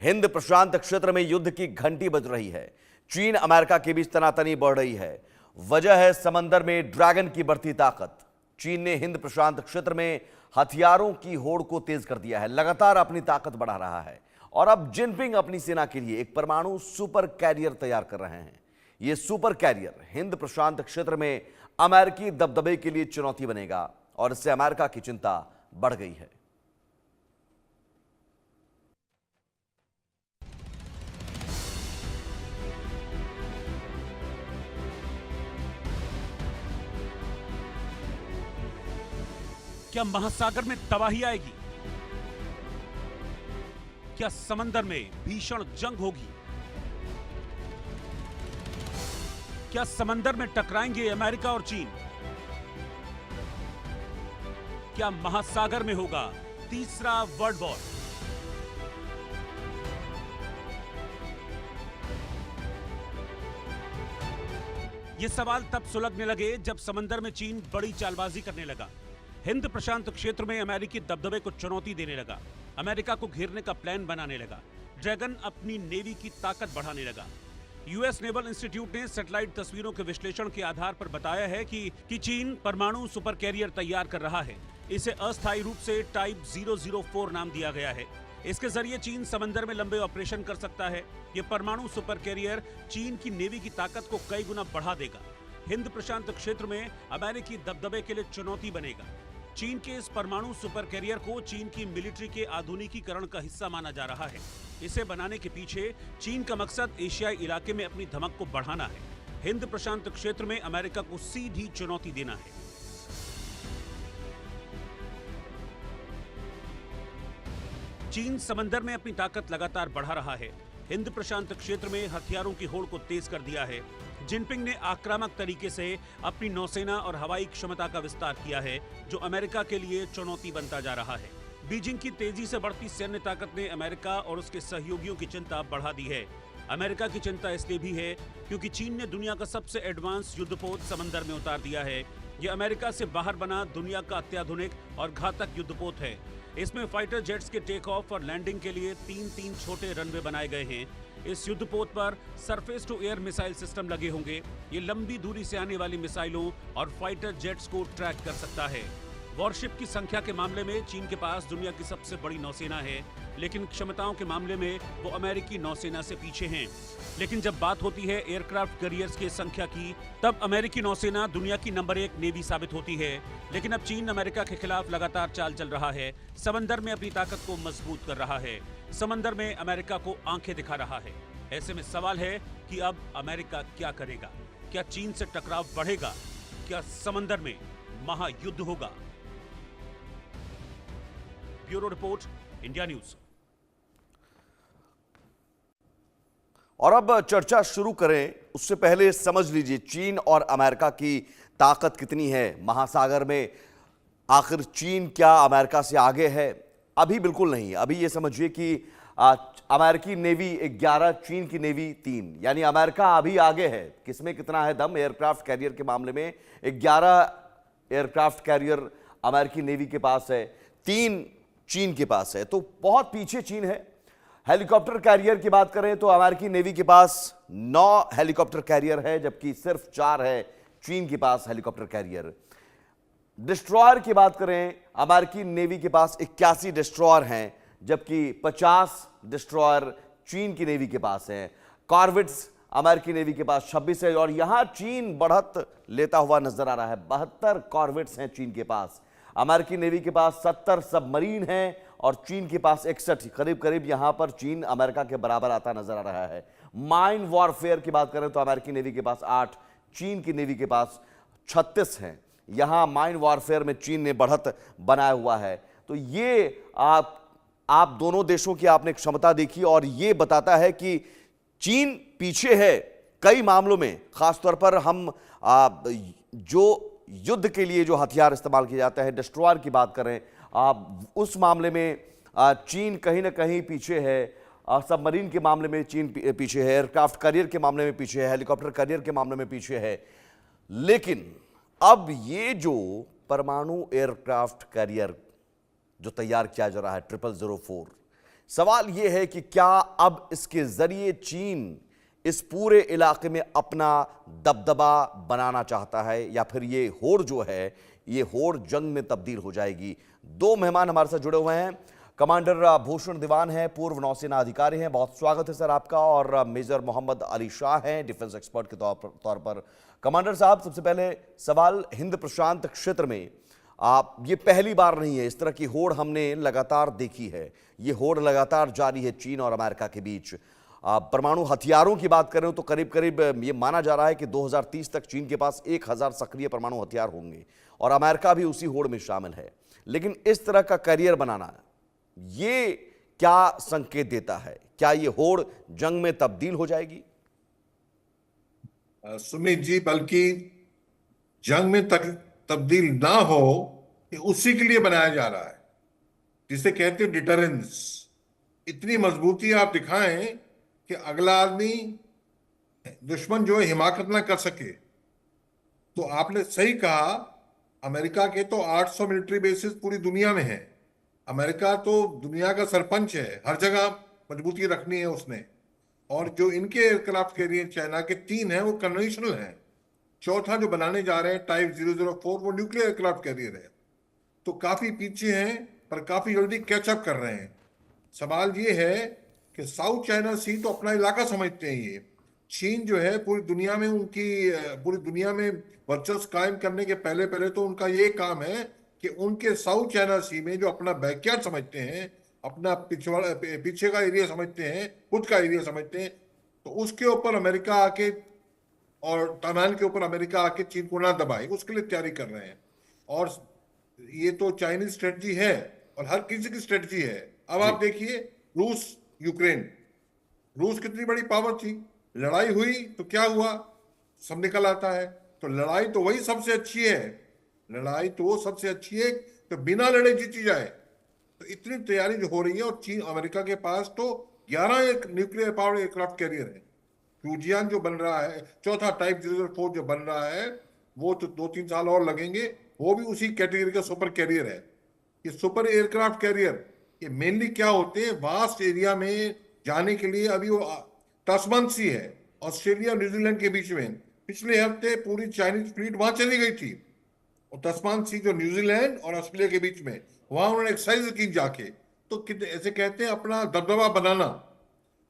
हिंद प्रशांत क्षेत्र में युद्ध की घंटी बज रही है। चीन अमेरिका के बीच तनातनी बढ़ रही है। वजह है समंदर में ड्रैगन की बढ़ती ताकत। चीन ने हिंद प्रशांत क्षेत्र में हथियारों की होड़ को तेज कर दिया है, लगातार अपनी ताकत बढ़ा रहा है और अब जिनपिंग अपनी सेना के लिए एक परमाणु सुपर कैरियर तैयार कर रहे हैं। यह सुपर कैरियर हिंद प्रशांत क्षेत्र में अमेरिकी दबदबे के लिए चुनौती बनेगा और इससे अमेरिका की चिंता बढ़ गई है। क्या महासागर में तबाही आएगी? क्या समंदर में भीषण जंग होगी? क्या समंदर में टकराएंगे अमेरिका और चीन? क्या महासागर में होगा तीसरा वर्ल्ड वॉर? ये सवाल तब सुलगने लगे जब समंदर में चीन बड़ी चालबाजी करने लगा। हिंद प्रशांत क्षेत्र में अमेरिकी दबदबे को चुनौती देने लगा, अमेरिका को घेरने का प्लान बनाने लगा, ड्रैगन अपनी नेवी की ताकत बढ़ाने लगा। यूएस नेवल इंस्टीट्यूट ने सैटेलाइट तस्वीरों के विश्लेषण के आधार पर बताया है कि चीन परमाणु सुपर कैरियर तैयार कर रहा है। इसे अस्थायी रूप से टाइप 004 नाम दिया गया है। इसके जरिए चीन समंदर में लंबे ऑपरेशन कर सकता है। यह परमाणु सुपर कैरियर चीन की नेवी की ताकत को कई गुना बढ़ा देगा। हिंद प्रशांत क्षेत्र में अमेरिकी दबदबे के लिए चुनौती बनेगा। चीन के इस परमाणु सुपर कैरियर को चीन की मिलिट्री के आधुनिकीकरण का हिस्सा माना जा रहा है। इसे बनाने के पीछे चीन का मकसद एशियाई इलाके में अपनी धमक को बढ़ाना है। हिंद प्रशांत क्षेत्र में अमेरिका को सीधी चुनौती देना है। चीन समंदर में अपनी ताकत लगातार बढ़ा रहा है। हिंद प्रशांत क्षेत्र में हथियारों की होड़ को तेज कर दिया है। जिनपिंग ने आक्रामक तरीके से अपनी नौसेना और हवाई क्षमता का विस्तार किया है, जो अमेरिका के लिए चुनौती बनता जा रहा है। बीजिंग की तेजी से बढ़ती सैन्य ताकत ने अमेरिका और उसके सहयोगियों की चिंता बढ़ा दी है। अमेरिका की चिंता इसलिए भी है क्योंकि चीन ने दुनिया का सबसे एडवांस युद्धपोत समंदर में उतार दिया है। यह अमेरिका से बाहर बना दुनिया का अत्याधुनिक और घातक युद्धपोत है। इसमें फाइटर जेट्स के टेक ऑफ और लैंडिंग के लिए 3-3 छोटे रनवे बनाए गए हैं। इस युद्धपोत पर surface to air missile system लगे होंगे। ये लंबी दूरी से आने वाली मिसाइलों और फाइटर जेट्स को ट्रैक कर सकता है। वॉरशिप की संख्या के मामले में चीन के पास दुनिया की सबसे बड़ी नौसेना है, लेकिन क्षमताओं के मामले में वो अमेरिकी नौसेना से पीछे हैं। लेकिन जब बात होती है एयरक्राफ्ट कैरियर्स की संख्या की, तब अमेरिकी नौसेना दुनिया की नंबर 1 नेवी साबित होती है। लेकिन अब चीन अमेरिका के खिलाफ लगातार चाल चल रहा है, समंदर में अपनी ताकत को मजबूत कर रहा है, समंदर में अमेरिका को आंखें दिखा रहा है। ऐसे में सवाल है कि अब अमेरिका क्या करेगा? क्या चीन से टकराव बढ़ेगा? क्या समंदर में महायुद्ध होगा? Bureau report, India news. और अब चर्चा शुरू करें उससे पहले समझ लीजिए चीन और अमेरिका की ताकत कितनी है महासागर में। आखिर चीन क्या अमेरिका से आगे है? अभी बिल्कुल नहीं। अभी ये समझिए कि अमेरिकी नेवी 11, चीन की नेवी 3, यानी अमेरिका अभी आगे है। किसमें कितना है दम? एयरक्राफ्ट कैरियर के मामले में 11 एयरक्राफ्ट कैरियर अमेरिकी नेवी के पास है, 3 चीन के पास है, तो बहुत पीछे चीन है। हेलीकॉप्टर कैरियर की बात करें तो अमेरिकी नेवी के पास 9 हेलीकॉप्टर कैरियर है, जबकि सिर्फ 4 है चीन के पास हेलीकॉप्टर कैरियर। डिस्ट्रॉयर की बात करें, अमेरिकी नेवी के पास 81 डिस्ट्रॉयर हैं, जबकि 50 डिस्ट्रॉयर चीन की नेवी के पास हैं। कॉर्वेट्स अमेरिकी नेवी के पास 26 है और यहां चीन बढ़त लेता हुआ नजर आ रहा है। 72 कॉर्वेट्स हैं चीन के पास। अमेरिकी नेवी के पास 70 सबमरीन हैं और चीन के पास 61। करीब करीब यहां पर चीन अमेरिका के बराबर आता नजर आ रहा है। माइन वॉरफेयर की बात करें तो अमेरिकी नेवी के पास 8, चीन की नेवी के पास 36 हैं। यहां माइन वॉरफेयर में चीन ने बढ़त बनाया हुआ है। तो ये आप दोनों देशों की आपने क्षमता देखी और ये बताता है कि चीन पीछे है कई मामलों में। खासतौर पर हम जो युद्ध के लिए जो हथियार इस्तेमाल किए जाते हैं, डिस्ट्रॉयर की बात करें, उस मामले में चीन कहीं ना कहीं पीछे है। सबमरीन के मामले में चीन पीछे है, एयरक्राफ्ट कैरियर के मामले में पीछे है, हेलीकॉप्टर कैरियर के मामले में पीछे है। लेकिन अब ये जो परमाणु एयरक्राफ्ट कैरियर जो तैयार किया जा रहा है 0004, सवाल यह है कि क्या अब इसके जरिए चीन इस पूरे इलाके में अपना दबदबा बनाना चाहता है, या फिर ये होड़ जो है ये होड़ जंग में तब्दील हो जाएगी। दो मेहमान हमारे साथ जुड़े हुए हैं। कमांडर भूषण दीवान हैं, पूर्व नौसेना अधिकारी हैं, बहुत स्वागत है सर आपका। और मेजर मोहम्मद अली शाह हैं, डिफेंस एक्सपर्ट के तौर पर। कमांडर साहब, सबसे पहले सवाल, हिंद प्रशांत क्षेत्र में आप ये पहली बार नहीं है, इस तरह की होड़ हमने लगातार देखी है। ये होड़ लगातार जारी है चीन और अमेरिका के बीच। परमाणु हथियारों की बात करें तो करीब करीब ये माना जा रहा है कि 2030 तक चीन के पास 1000 सक्रिय परमाणु हथियार होंगे और अमेरिका भी उसी होड़ में शामिल है। लेकिन इस तरह का करियर बनाना, ये क्या संकेत देता है? क्या ये होड़ जंग में तब्दील हो जाएगी? सुमित जी, बल्कि जंग में तब्दील ना हो, ये उसी के लिए बनाया जा रहा है जिसे कहते हैं डिटरेंस। इतनी मजबूती आप दिखाएं कि अगला आदमी, दुश्मन जो है, हिमाकत ना कर सके। तो आपने सही कहा, अमेरिका के तो 800 मिलिट्री बेसिस पूरी दुनिया में है। अमेरिका तो दुनिया का सरपंच है, हर जगह मजबूती रखनी है उसने। और जो इनके एयरक्राफ्ट कैरियर चाइना के 3 हैं वो कन्वेंशनल हैं। चौथा जो बनाने जा रहे हैं टाइप 004, वो न्यूक्लियर एयरक्राफ्ट कैरियर है। तो काफी पीछे हैं पर काफी जल्दी कैचअप कर रहे हैं। सवाल ये है कि साउथ चाइना सी तो अपना इलाका समझते हैं ये। चीन जो है पूरी दुनिया में वर्चस्व कायम करने के पहले पहले तो उनका ये काम है कि उनके साउथ चाइना सी में जो अपना बैकयार्ड समझते हैं, अपना पीछे का एरिया समझते हैं, खुद का एरिया समझते हैं, तो उसके ऊपर अमेरिका आके, और ताइवान के ऊपर अमेरिका आके चीन को ना दबाए, उसके लिए तैयारी कर रहे हैं। और ये तो चाइनीज स्ट्रेटजी है और हर किसी की स्ट्रेटजी है। अब आप देखिए रूस यूक्रेन, रूस कितनी बड़ी पावर थी, लड़ाई हुई तो क्या हुआ, सब निकल आता है। तो लड़ाई तो वही सबसे अच्छी है, लड़ाई तो वो सबसे अच्छी है तो बिना लड़े जीती जाए। तो इतनी तैयारी जो हो रही है, और चीन, अमेरिका के पास तो 11 न्यूक्लियर पावर एयरक्राफ्ट कैरियर है। फ्यूजियन जो बन रहा है, चौथा टाइप 004 जो बन रहा है, वो तो 2-3 साल और लगेंगे, वो भी उसी कैटेगरी का सुपर कैरियर है। ये सुपर एयरक्राफ्ट कैरियर ये मेनली क्या होते हैं, वास्ट एरिया में जाने के लिए। अभी वो तस्मान सी है ऑस्ट्रेलिया और न्यूजीलैंड के बीच में, पिछले हफ्ते पूरी चाइनीज फ्लीट वहां चली गई थी। और तस्मान सी जो न्यूजीलैंड और ऑस्ट्रेलिया के बीच में, वहां उन्होंने एक्सरसाइज की जाके। तो कितने ऐसे कहते हैं अपना दबदबा बनाना।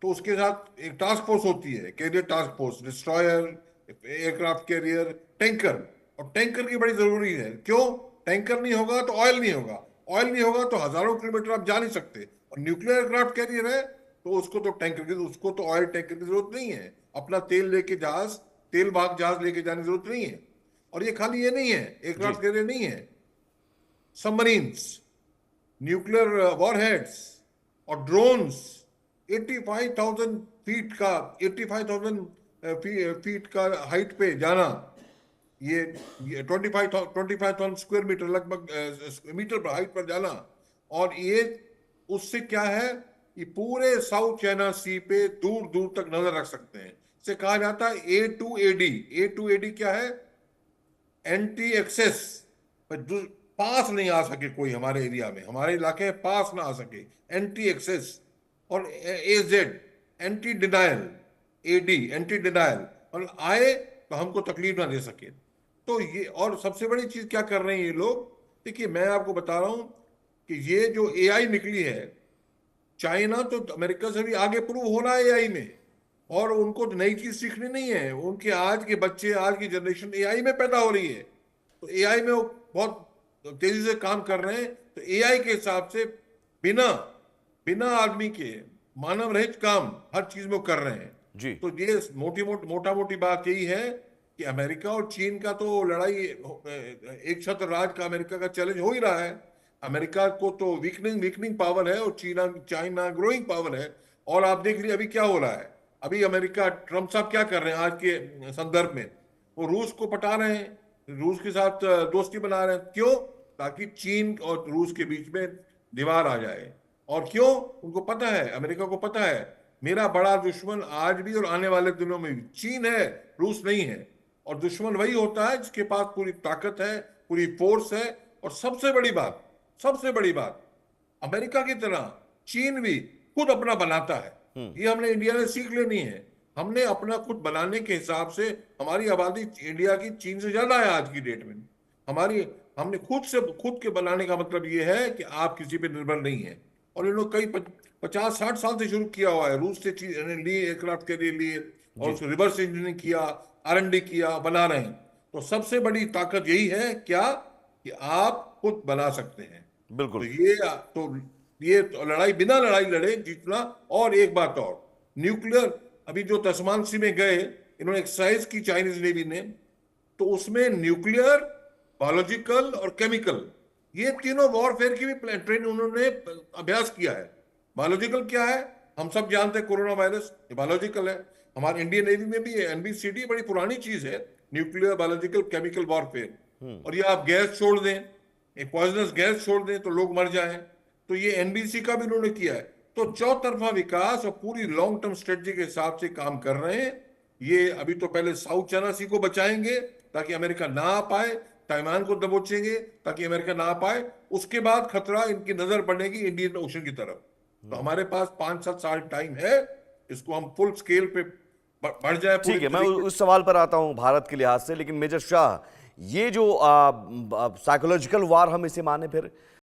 तो उसके साथ एक टास्क फोर्स होती है, carrier task force, destroyer, aircraft carrier, tanker. और टैंकर की बड़ी जरूरी है। क्यों? टैंकर नहीं होगा तो ऑयल नहीं होगा, ऑयल नहीं होगा तो हजारों किलोमीटर आप जा नहीं सकते। और न्यूक्लियर एयरक्राफ्ट कैरियर है तो उसको तो ऑयल टैंकर की जरूरत नहीं है। अपना तेल लेके जहाज, तेल वाहक जहाज लेके जाने की जरूरत नहीं है। और ये खाली ये नहीं है, एयरक्राफ्ट कैरियर नहीं है, सबमरीन्स, न्यूक्लियर वॉरहेड्स और ड्रोन्स। 85,000 फीट का 85,000 फीट का हाइट पे जाना, ये 25,000 स्क्वायर मीटर, लगभग मीटर पर हाइट पर जाना। और ये उससे क्या है, ये पूरे साउथ चाइना सी पे दूर दूर तक नजर रख सकते हैं। इसे कहा जाता है A2AD। A2AD क्या है? एंटी एक्सेस, पास नहीं आ सके कोई हमारे एरिया में, हमारे इलाके में पास ना आ सके, एंटी एक्सेस। और AZ anti denial, AD anti denial, और आए तो हमको तकलीफ ना दे सके। तो ये, और सबसे बड़ी चीज क्या कर रहे हैं ये लोग, देखिए मैं आपको बता रहा हूं कि ये जो AI निकली है, चाइना तो अमेरिका से भी आगे प्रूव हो रहा है AI में। और उनको तो नई चीज सीखनी नहीं है, उनके आज के बच्चे, आज की जनरेशन AI में पैदा हो रही है। तो AI में वो बहुत तेजी से काम कर रहे हैं। तो AI के हिसाब से बिना आदमी के मानव रहित काम हर चीज में कर रहे हैं जी। तो ये मोटा मोटी बात यही है कि अमेरिका और चीन का तो लड़ाई, एक छत्र राज का अमेरिका का चैलेंज हो ही रहा है। अमेरिका को तो वीकनिंग पावर है और चाइना ग्रोइंग पावर है। और आप देख लीजिए अभी क्या हो रहा है। अभी अमेरिका, ट्रम्प साहब क्या कर रहे हैं आज के संदर्भ में, वो रूस को पटा रहे हैं, रूस के साथ दोस्ती बना रहे हैं। क्यों? ताकि चीन और रूस के बीच में दीवार आ जाए। और क्यों? उनको पता है, अमेरिका को पता है, मेरा बड़ा दुश्मन आज भी और आने वाले दिनों में भी चीन है, रूस नहीं है। और दुश्मन वही होता है जिसके पास पूरी ताकत है, पूरी फोर्स है। और सबसे बड़ी बात, अमेरिका की तरह चीन भी खुद अपना बनाता है। ये हमने इंडिया ने सीख लेनी है। हमने अपना खुद बनाने के हिसाब से, हमारी आबादी इंडिया की चीन से ज्यादा है आज की डेट में। हमने खुद के बनाने का मतलब ये है कि आप किसी पे निर्भर नहीं है। और इन्होंने कई 50-60 साल से शुरू किया हुआ है। रूस से चीज लिए, एयरक्राफ्ट के लिए और उसको रिवर्स इंजीनियरिंग किया, R&D किया, बना रहे हैं। तो सबसे बड़ी ताकत यही है क्या, कि आप खुद बना सकते हैं। बिल्कुल। ये तो लड़ाई बिना लड़ाई लड़े जीतना। और एक बात और, न्यूक्लियर, अभी जो तस्मान सी में गए इन्होंने एक्सरसाइज की चाइनीज नेवी ने, तो उसमें न्यूक्लियर, बायोलॉजिकल और केमिकल, ये तीनों वॉरफेयर की भी ट्रेन उन्होंने अभ्यास किया है। बायोलॉजिकल क्या है, हम सब जानते हैं, कोरोना वायरस, ये बायोलॉजिकल है। हमारे इंडियन नेवी में भी NBCD बड़ी पुरानी चीज है, न्यूक्लियर, बायोलॉजिकल, केमिकल वॉरफेयर। और ये आप गैस छोड़ दें, एक पॉइजनस गैस छोड़ दें तो लोग मर जाएं, तो ये NBC का भी उन्होंने किया है। तो चौतरफा विकास और पूरी लॉन्ग टर्म स्ट्रेटजी के हिसाब से काम कर रहे हैं। ये अभी तो पहले साउथ चाइना सी को बचाएंगे ताकि अमेरिका ना आ पाए, ताइवान को दबोचेंगे ताकि अमेरिका ना आ पाए, उसके बाद खतरा इनकी नजर पड़ेगी इंडियन ओशन की तरफ। तो हमारे पास 5-7 साल टाइम है, इसको हम फुल स्केल पे बढ़ जाए पूरी ठीक है, मैं तरीके। उस सवाल पर आता हूं भारत के लिहाज से, लेकिन मेजर शाह, ये जो साइकोलॉजिकल वार हम इसे माने फिर,